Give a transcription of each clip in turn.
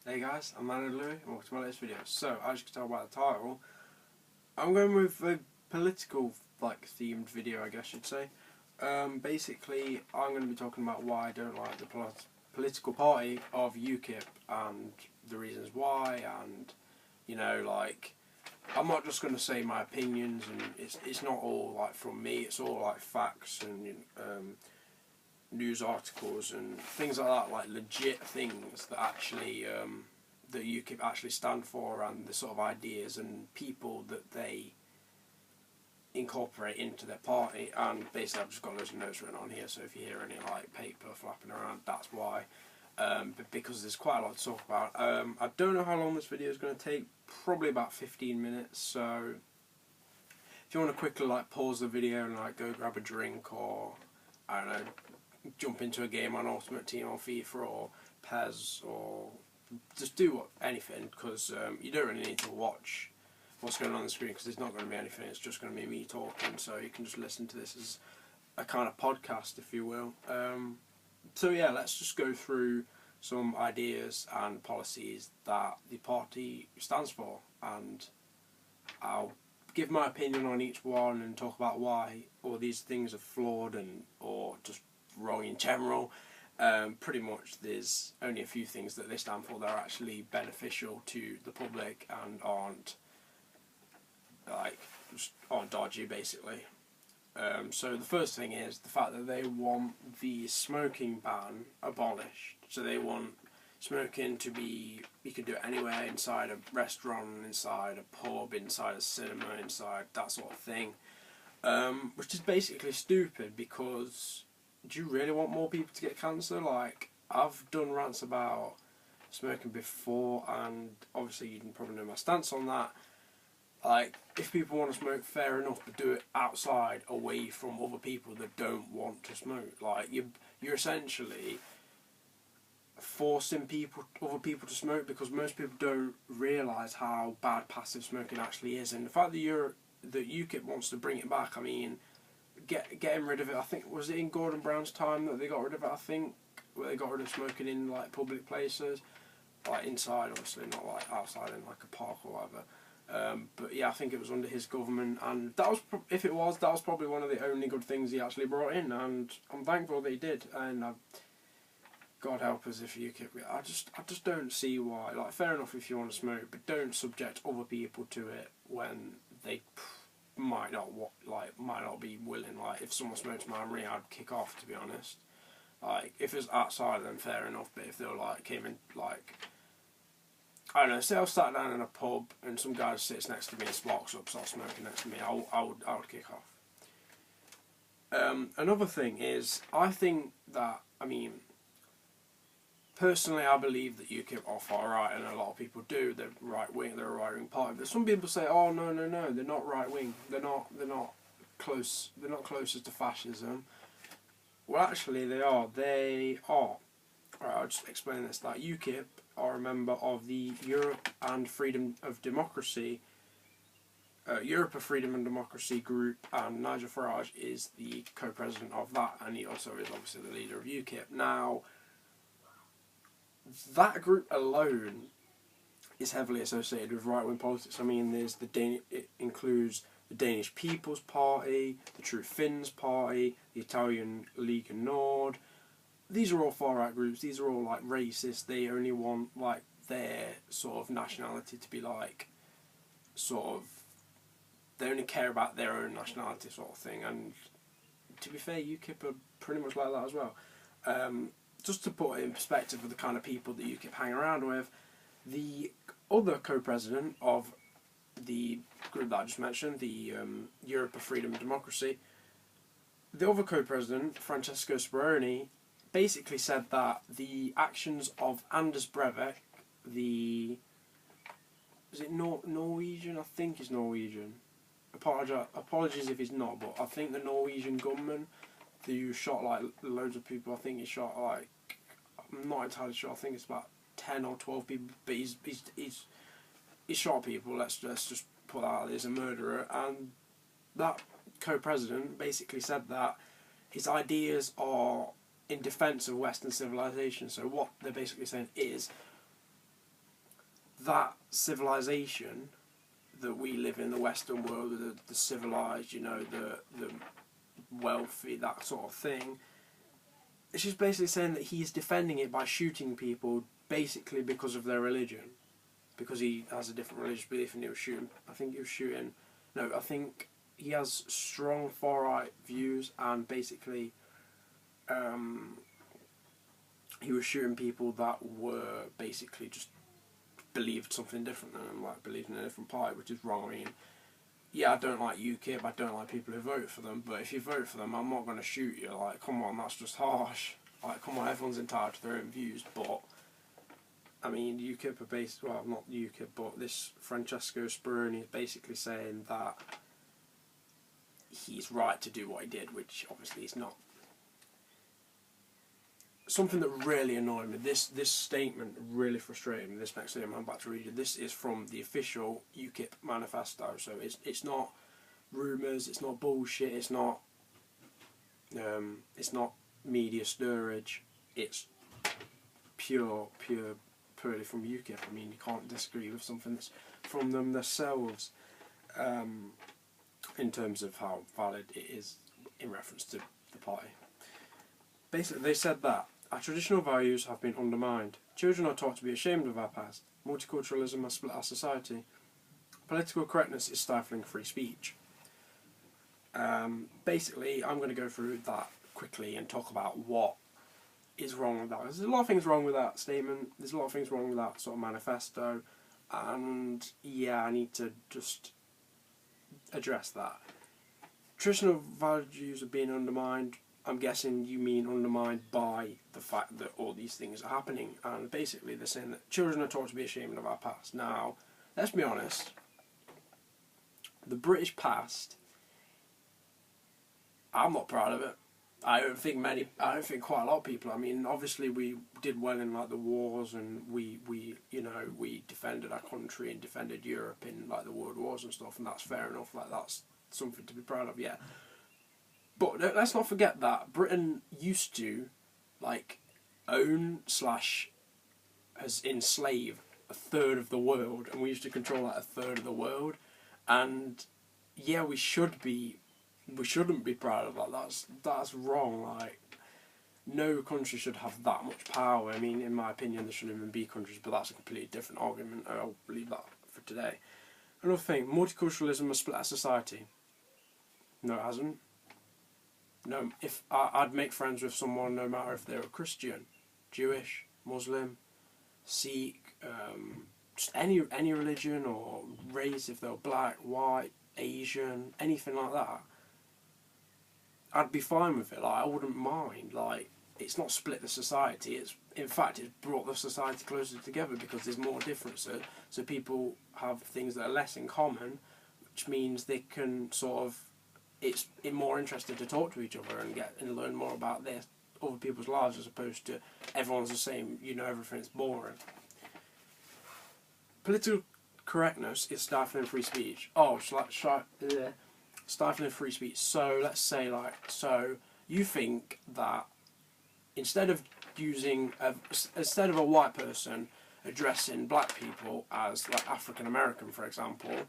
Hey guys, I'm Manuel Louis and welcome to my latest video. So, as you can tell by the title, I'm going with a political themed video, I guess you'd say. Basically, I'm going to be talking about why I don't like the political party of UKIP and the reasons why, and I'm not just going to say my opinions, and it's not all from me. It's all facts and news articles and things like that, legit things that actually that UKIP actually stand for, and the sort of ideas and people that they incorporate into their party. And basically I've just got loads of notes written on here, so if you hear any paper flapping around, that's why. But because there's quite a lot to talk about. I don't know how long this video is going to take, probably about 15 minutes, so if you want to quickly pause the video and go grab a drink, or I don't know, jump into a game on Ultimate Team or FIFA or PES, or just do anything, because you don't really need to watch what's going on the screen, because there's not going to be anything. It's just going to be me talking, so you can just listen to this as a kind of podcast, if you will. So yeah, let's just go through some ideas and policies that the party stands for, and I'll give my opinion on each one and talk about why all these things are flawed or just wrong in general. Pretty much there's only a few things that they stand for that are actually beneficial to the public and aren't dodgy, basically. So the first thing is the fact that they want the smoking ban abolished. So they want smoking to be, you can do it anywhere, inside a restaurant, inside a pub, inside a cinema, inside that sort of thing. Which is basically stupid, because do you really want more people to get cancer? I've done rants about smoking before, and obviously you can probably know my stance on that. If people want to smoke, fair enough, but do it outside, away from other people that don't want to smoke. You're essentially forcing other people to smoke, because most people don't realise how bad passive smoking actually is. And the fact that UKIP wants to bring it back, I mean, getting rid of it. I think, was it in Gordon Brown's time that they got rid of it? I think, where they got rid of smoking in public places, inside, obviously, not outside in a park or whatever. But yeah, I think it was under his government, and that was, if it was, that was probably one of the only good things he actually brought in, and I'm thankful that he did. And God help us if UKIP. I just don't see why. Fair enough if you want to smoke, but don't subject other people to it when they might not be willing. If someone smokes my ring, I'd kick off, to be honest. If it's outside, then fair enough. But if they came in I don't know, say I was sat down in a pub and some guy sits next to me and sparks up, starts smoking next to me, I would kick off. Another thing is, I think that, personally, I believe that UKIP are far right, and a lot of people do. They're right wing. They're a right wing party. But some people say, "Oh no, they're not right wing. They're not close. They're not closest to fascism." Well, actually, they are. They are. Alright, I'll just explain this. UKIP are a member of the Europe and Freedom of Democracy group, and Nigel Farage is the co-president of that, and he also is obviously the leader of UKIP. Now, that group alone is heavily associated with right-wing politics. It includes the Danish People's Party, the True Finns Party, the Italian Lega Nord. These are all far-right groups. These are all racist. They only want their sort of nationality to be they only care about their own nationality, sort of thing. And to be fair, UKIP are pretty much like that as well. Just to put it in perspective of the kind of people that UKIP hang around with, the other co-president of the group that I just mentioned, the Europe of Freedom and Democracy, the other co-president, Francesco Speroni, basically said that the actions of Anders Breivik, is it Norwegian? I think he's Norwegian. Apologies if he's not, but I think the Norwegian gunman who shot loads of people. I think he shot I'm not entirely sure. I think it's about 10 or 12 people, but he's shot people. Let's just put that out. He's a murderer, and that co-president basically said that his ideas are in defence of Western civilization. So what they're basically saying is, that civilization that we live in, the Western world, the civilized, you know, the wealthy, that sort of thing. It's just basically saying that he's defending it by shooting people basically because of their religion, because he has a different religious belief, and he was shooting. I think he has strong far-right views, and basically he was shooting people that were basically just believed something different than him, like believed in a different party, which is wrong. I mean, yeah, I don't like UKIP, I don't like people who vote for them, but if you vote for them, I'm not going to shoot you. Like, come on, that's just harsh. Like, come on, everyone's entitled to their own views, but I mean, UKIP are based, well, not UKIP, but this Francesco Speroni is basically saying that he's right to do what he did, which obviously he's not. Something that really annoyed me, this statement really frustrated me, this next statement I'm about to read you, this is from the official UKIP manifesto, so it's not rumours, it's not bullshit, it's not media stirrage, it's purely from UKIP. I mean, you can't disagree with something that's from them themselves, in terms of how valid it is in reference to the party. Basically, they said that our traditional values have been undermined. Children are taught to be ashamed of our past. Multiculturalism has split our society. Political correctness is stifling free speech. Basically, I'm going to go through that quickly and talk about what is wrong with that. There's a lot of things wrong with that statement. There's a lot of things wrong with that sort of manifesto. And yeah, I need to just address that. Traditional values are being undermined. I'm guessing you mean undermined by the fact that all these things are happening. And basically they're saying that children are taught to be ashamed of our past. Now, let's be honest. The British past, I'm not proud of it. I don't think quite a lot of people. I mean, obviously we did well in like the wars, and we defended our country and defended Europe in like the world wars and stuff, and that's fair enough. Like, that's something to be proud of, yeah. But let's not forget that Britain used to like own / has enslaved a third of the world, and we used to control like a third of the world. And yeah, we shouldn't be proud of that. That's wrong. Like, no country should have that much power. I mean, in my opinion, there shouldn't even be countries, but that's a completely different argument. I'll leave that for today. Another thing, multiculturalism has split our society. No, it hasn't. No, if I'd make friends with someone, no matter if they were Christian, Jewish, Muslim, Sikh, just any religion or race, if they were black, white, Asian, anything like that, I'd be fine with it. Like, I wouldn't mind. Like, it's not split the society. It's brought the society closer together because there's more differences. So people have things that are less in common, which means they can sort of. It's more interesting to talk to each other and learn more about their other people's lives, as opposed to everyone's the same. You know, everything's boring. Political correctness is stifling free speech. Oh, stifling free speech. So let's say so you think that instead of a white person addressing black people as like African American, for example,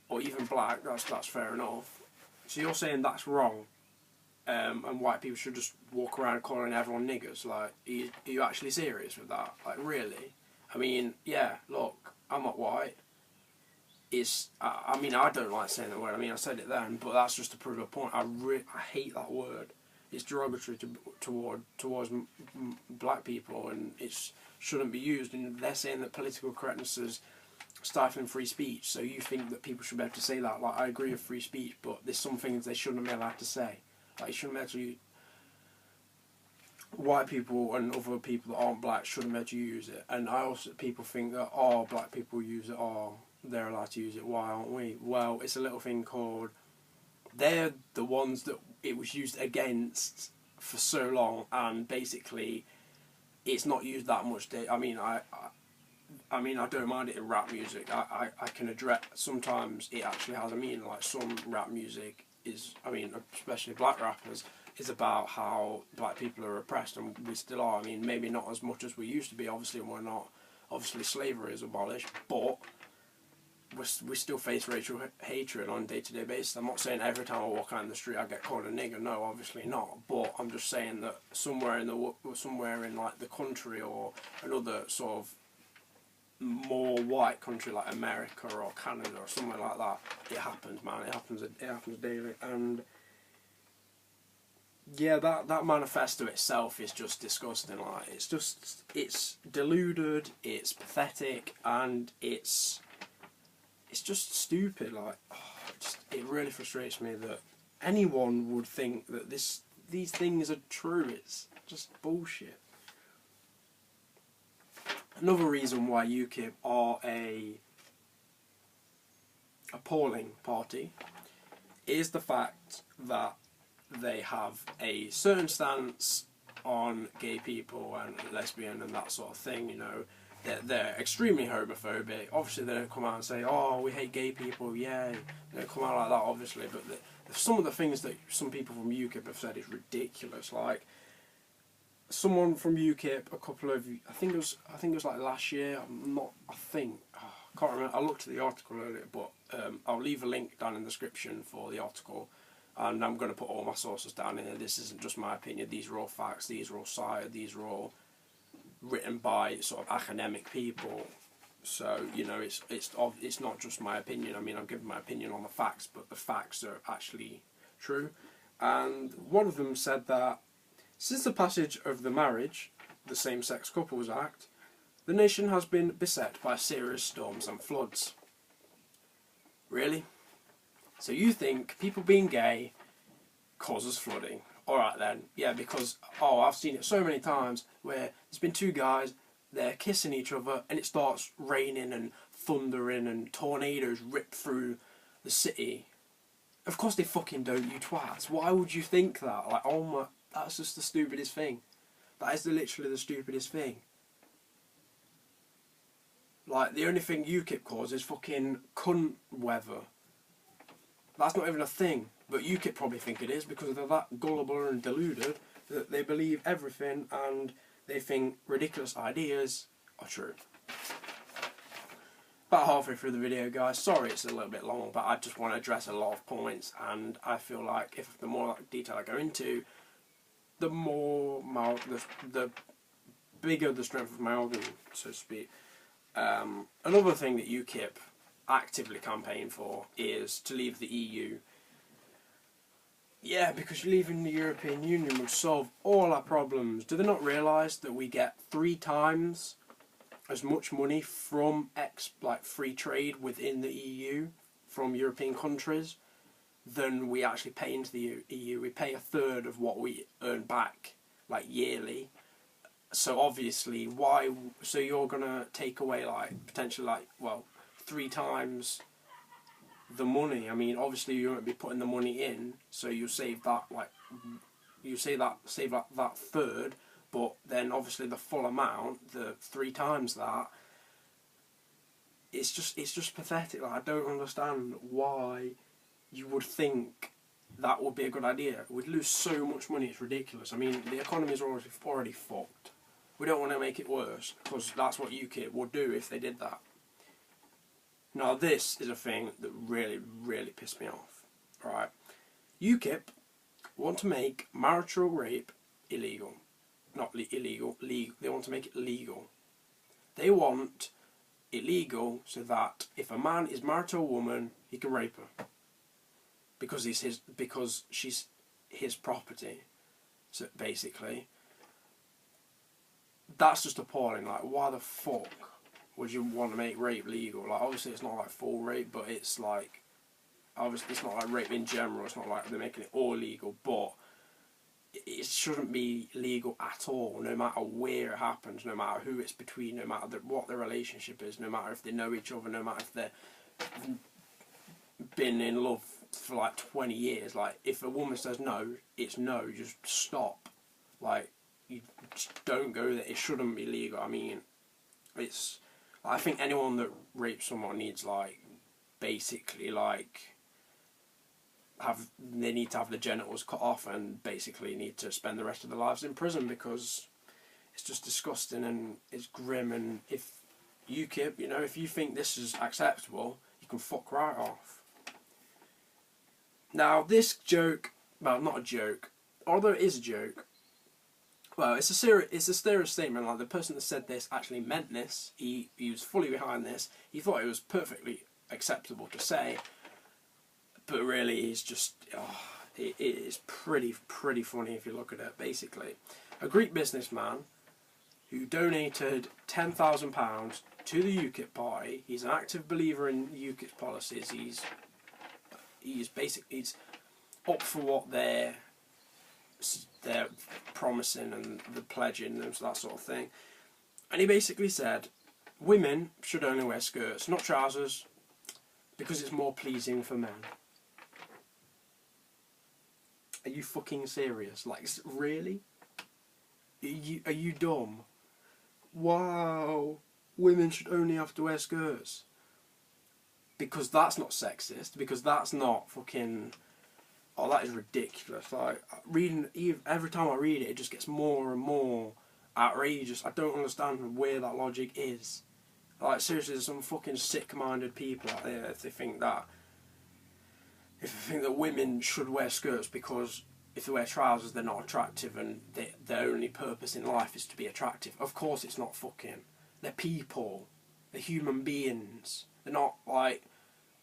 or even black, that's fair enough. So you're saying that's wrong, and white people should just walk around calling everyone niggers? Like, are you actually serious with that? Like, really? I mean, yeah, look, I'm not white. I mean, I don't like saying that word. I mean, I said it then, but that's just to prove a point. I hate that word. It's derogatory towards black people, and it shouldn't be used. And they're saying that political correctness is stifling free speech. So you think that people should be able to say that? Like, I agree with free speech, but there's some things they shouldn't be allowed to say. Like, you shouldn't be able to. White people and other people that aren't black shouldn't be able to use it. And people think that, oh, black people use it, oh, they're allowed to use it, why aren't we? Well, it's a little thing called, they're the ones that it was used against for so long, and basically it's not used that much. I mean, I don't mind it in rap music. I can address, sometimes it actually has a meaning. Like, some rap music is, I mean, especially black rappers, is about how black people are oppressed, and we still are. I mean, maybe not as much as we used to be, obviously, and we're not obviously slavery is abolished, but we still face racial hatred on a day-to-day basis. I'm not saying every time I walk out in the street I get called a nigger. No, obviously not. But I'm just saying that somewhere in like the country or another sort of more white country like America or Canada or somewhere like that, it happens, man. It happens daily. And yeah, that manifesto itself is just disgusting. Like, it's deluded, it's pathetic, and it's just stupid. Like, it really frustrates me that anyone would think that these things are true. It's just bullshit. Another reason why UKIP are a appalling party is the fact that they have a certain stance on gay people and lesbian and that sort of thing. You know, they're extremely homophobic. Obviously, they don't come out and say, "Oh, we hate gay people." Yay! They don't come out like that, obviously. But some of the things that some people from UKIP have said is ridiculous. Like, someone from UKIP, I think it was like last year. I can't remember. I looked at the article earlier, but I'll leave a link down in the description for the article, and I'm going to put all my sources down in there. This isn't just my opinion. These are all facts. These are all cited. These are all written by sort of academic people. So, you know, it's not just my opinion. I mean, I'm giving my opinion on the facts, but the facts are actually true. And one of them said that since the passage of the Same-Sex Couples Act, the nation has been beset by serious storms and floods. Really? So you think people being gay causes flooding? Alright then, yeah, because, I've seen it so many times where there's been two guys, they're kissing each other, and it starts raining and thundering and tornadoes rip through the city. Of course they fucking don't, you twats. Why would you think that? Like, oh my, that's just the stupidest thing. That is literally the stupidest thing. Like, the only thing UKIP causes is fucking cunt weather. That's not even a thing. But UKIP probably think it is because they're that gullible and deluded that they believe everything and they think ridiculous ideas are true. About halfway through the video, guys. Sorry it's a little bit long, but I just want to address a lot of points, and I feel like the more detail I go into, the bigger the strength of my argument, so to speak. Another thing that UKIP actively campaign for is to leave the EU. Yeah, because leaving the European Union would solve all our problems. Do they not realise that we get 3 times as much money from free trade within the EU from European countries than we actually pay into the EU? We pay 1/3 of what we earn back, like, yearly. So obviously, so you're gonna take away potentially 3 times the money. I mean, obviously you won't be putting the money in, so you save that save that third, but then obviously the full amount, the 3 times that, it's just pathetic. Like, I don't understand why you would think that would be a good idea. We'd lose so much money, it's ridiculous. I mean, the economy's already fucked. We don't want to make it worse, because that's what UKIP would do if they did that. Now, this is a thing that really, really pissed me off. Right? UKIP want to make marital rape illegal. Not illegal, legal. They want to make it legal. They want it legal so that if a man is married to a woman, he can rape her. Because she's his property. So basically, that's just appalling. Like, why the fuck would you want to make rape legal? Like, obviously it's not like full rape, but it's like, obviously it's not like rape in general. It's not like they're making it all legal, but it shouldn't be legal at all, no matter where it happens, no matter who it's between, no matter what the relationship is, no matter if they know each other, no matter if they've been in love for like 20 years. Like, if a woman says no, it's no, just stop. Like, you just don't go there. It shouldn't be legal. I mean, I think anyone that rapes someone needs, basically, they need to have the genitals cut off and basically need to spend the rest of their lives in prison, because it's just disgusting and it's grim. And if UKIP, you know, if you think this is acceptable, you can fuck right off. Now, this joke, well, not a joke, although it is a joke, well, it's a serious statement. Like, the person that said this actually meant this. He was fully behind this. He thought it was perfectly acceptable to say, but really, he's just, it is pretty funny if you look at it. Basically, a Greek businessman who donated £10,000 to the UKIP party. He's an active believer in UKIP's policies. He's up for what they're promising and the pledging and that sort of thing. And he basically said women should only wear skirts, not trousers, because it's more pleasing for men. Are you fucking serious? Like, really? Are you dumb? Wow, women should only have to wear skirts. Because that's not sexist, because that's not fucking... Oh, that is ridiculous. Like, every time I read it, it just gets more and more outrageous. I don't understand where that logic is. Like, seriously, there's some fucking sick-minded people out there if they think that women should wear skirts because if they wear trousers they're not attractive and their only purpose in life is to be attractive. Of course it's not fucking. They're people. They're human beings. They're not like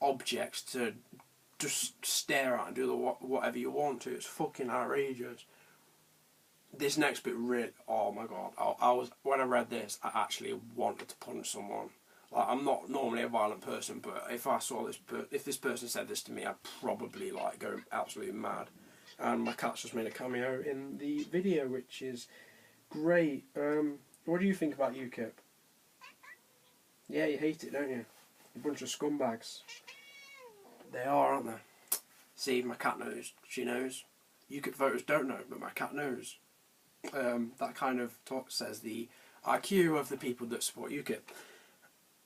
objects to just stare at and do whatever you want to. It's fucking outrageous. This next bit really, oh my god, when I read this, I actually wanted to punch someone. Like, I'm not normally a violent person, but if I saw if this person said this to me, I'd probably like go absolutely mad. And my cat's just made a cameo in the video, which is great. What do you think about UKIP? Yeah, you hate it, don't you? A bunch of scumbags. They are, aren't they? See, my cat knows. She knows. UKIP voters don't know, but my cat knows. That kind of says the IQ of the people that support UKIP.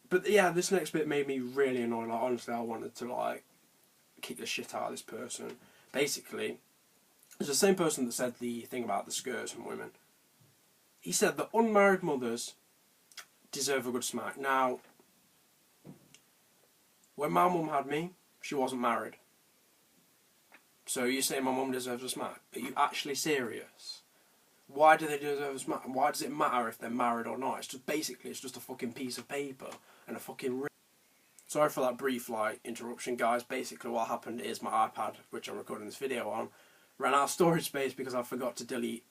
But yeah, this next bit made me really annoyed. Like, honestly, I wanted to like kick the shit out of this person. Basically, it's the same person that said the thing about the skirts and women. He said that unmarried mothers deserve a good smack. Now, when my mum had me, she wasn't married. So you say my mum deserves a smack? Are you actually serious? Why do they deserve a smack? Why does it matter if they're married or not? It's just basically, it's just a fucking piece of paper and a fucking ring. Sorry for that brief interruption, guys. Basically what happened is my iPad, which I'm recording this video on, ran out of storage space because I forgot to delete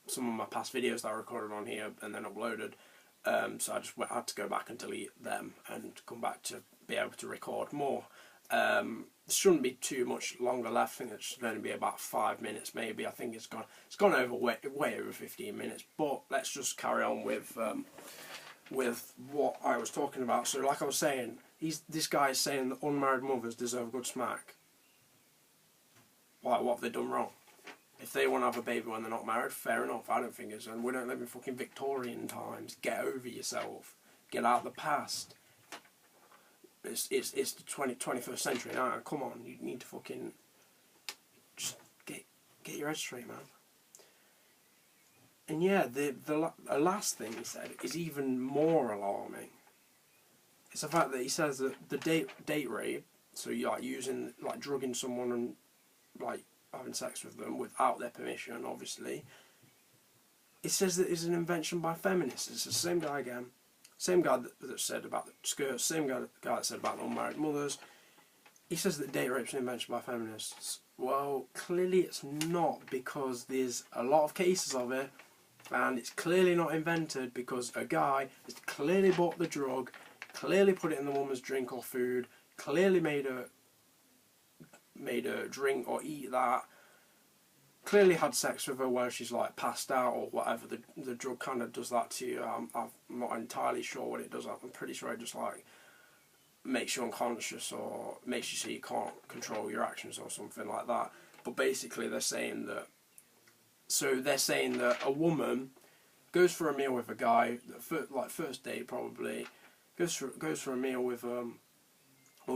some of my past videos that I recorded on here and then uploaded. So I had to go back and delete them and come back to be able to record more. There shouldn't be too much longer left. I think it should only be about 5 minutes maybe. I think it's gone over way over 15 minutes. But let's just carry on with what I was talking about. So like I was saying, this guy is saying that unmarried mothers deserve a good smack. Like, what have they done wrong? If they want to have a baby when they're not married, fair enough. I don't think it's, and we don't live in fucking Victorian times. Get over yourself. Get out of the past. It's the 21st century now. Come on, you need to fucking just get your head straight, man. And yeah, the last thing he said is even more alarming. It's the fact that he says that the date rape, so you're like drugging someone and like having sex with them without their permission, obviously. It says that it's an invention by feminists. It's the same guy again. Same guy that said about the skirts, same guy that said about the unmarried mothers. He says that date rape's an invention by feminists. Well, clearly it's not, because there's a lot of cases of it, and it's clearly not invented because a guy has clearly bought the drug, clearly put it in the woman's drink or food, clearly made her drink or eat that, clearly had sex with her while she's like passed out or whatever. The drug kind of does that to you. I'm not entirely sure what it does. I'm pretty sure it just like makes you unconscious or makes you so you can't control your actions or something like that. But basically they're saying that a woman goes for a meal with a guy, like first date probably, goes for a meal with or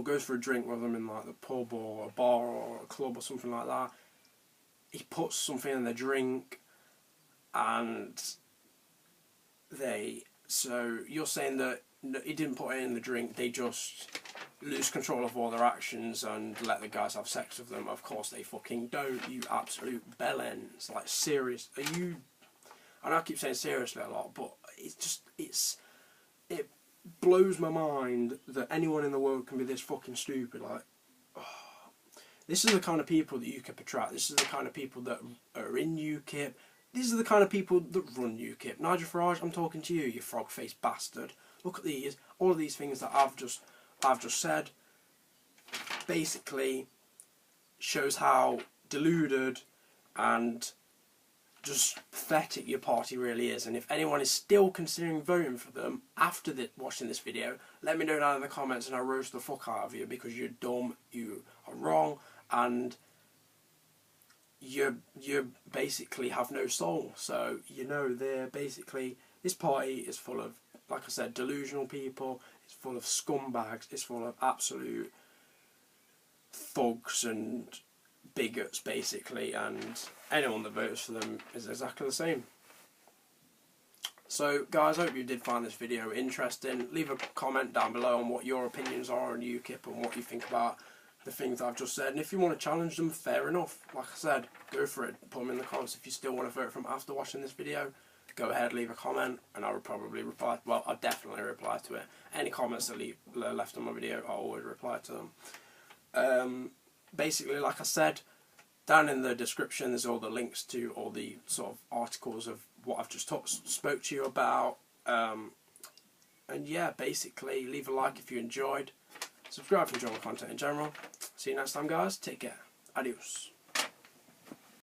goes for a drink with them in like the pub or a bar or a club or something like that. He puts something in their drink and they So you're saying that he didn't put it in the drink, they just lose control of all their actions and let the guys have sex with them? Of course they fucking don't, you absolute bellends. Like, serious, are you... I know I keep saying seriously a lot, but it's just, it blows my mind that anyone in the world can be this fucking stupid. Like, oh. This is the kind of people that UKIP attract. This is the kind of people that are in UKIP. These are the kind of people that run UKIP. Nigel Farage, I'm talking to you, you frog-faced bastard. Look at these. All of these things that I've just said basically shows how deluded and just pathetic your party really is. And if anyone is still considering voting for them after watching this video, let me know down in the comments and I'll roast the fuck out of you, because you're dumb, you are wrong, and you basically have no soul. So, you know, they're basically, this party is full of, like I said, delusional people, it's full of scumbags, it's full of absolute thugs and bigots basically, and anyone that votes for them is exactly the same. So guys, I hope you did find this video interesting. Leave a comment down below on what your opinions are on UKIP and what you think about the things I've just said, and if you want to challenge them, fair enough. Like I said, go for it, put them in the comments. If you still want to vote for them after watching this video, go ahead, leave a comment, and I will probably reply. Well, I'll definitely reply to it. Any comments that are left on my video, I'll always reply to them. Basically, like I said, down in the description there's all the links to all the sort of articles of what I've just spoke to you about. And yeah, basically, leave a like if you enjoyed. Subscribe if you enjoy my content in general. See you next time, guys. Take care. Adios.